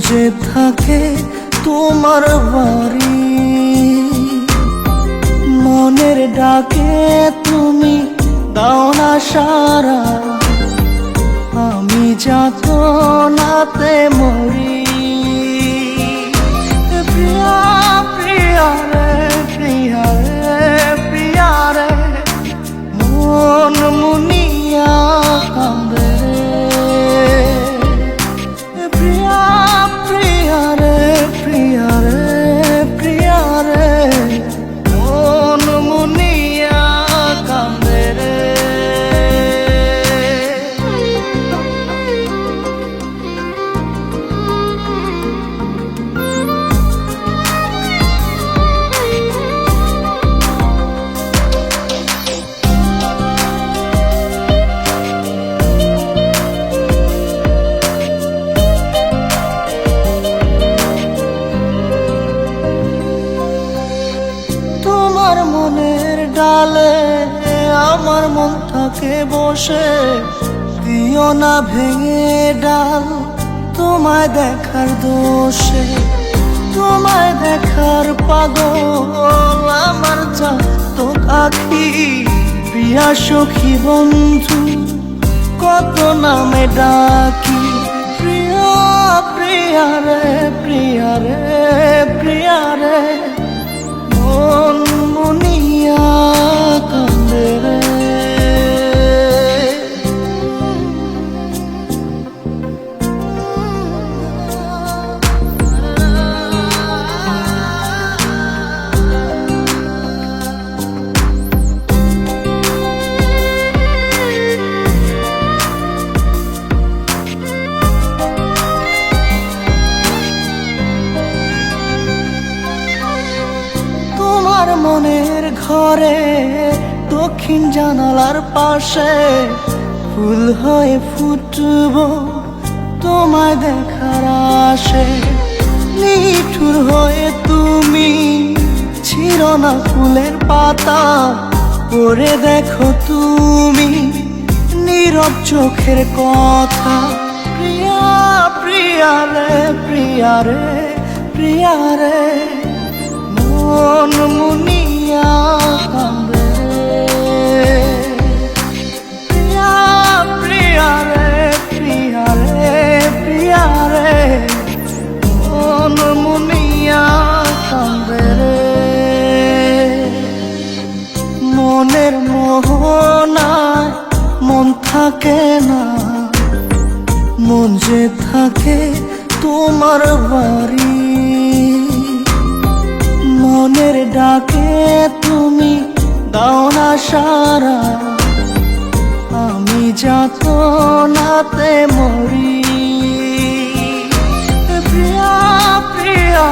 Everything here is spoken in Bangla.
যে থাকে তোমার বাড়ি, মনের ডাকে তুমি দাও না সারা, আমি যাতনাতে মরি। প্রিয়া প্রিয়া রে, প্রিয়া রে, প্রিয়া রে, মন মুনিয়া কান্দে রে। প্রিয়া প্রিয়া রে, প্রিয়া রে, প্রিয়া রে, মন মুনিয়া কান্দে রে। তোমার মনের ডালে আমার মন থাকে বসে, দিও না ভেঙে ডাল তোমায় দেখার দোষে। তোমায় দেখার পাগল আমার চাতক আখি, প্রিয়া সখী বন্ধু কত নামে ডাকি। প্রিয়া প্রিয়া রে, প্রিয়া রে, প্রিয়া রে, মন মুনিয়া কান্দে রে। তোমার মনের ঘরে দক্ষিণ জানালার পাশে ফুল হয়ে ফুটব তোমায় দেখার আশে। নিঠুর হয়ে তুমি ছিঁড়ো না ফুলের পাতা, পড়ে দেখো তুমি নীরব চোখের কথা। প্রিয়া প্রিয়া রে, প্রিয়া রে, প্রিয়া রে, মন মুনিয়া কান্দে রে। প্রিয়া প্রিয়া রে, প্রিয়া রে, প্রিয়া রে, মন মুনিয়া কান্দে রে। মনের মোহনায় মন থাকে না, মন যে থাকে তোমার বাড়ি, মনের ডাকে তুমি দাও না সারা, আমি যাতনাতে মরি। প্রিয়া প্রিয়া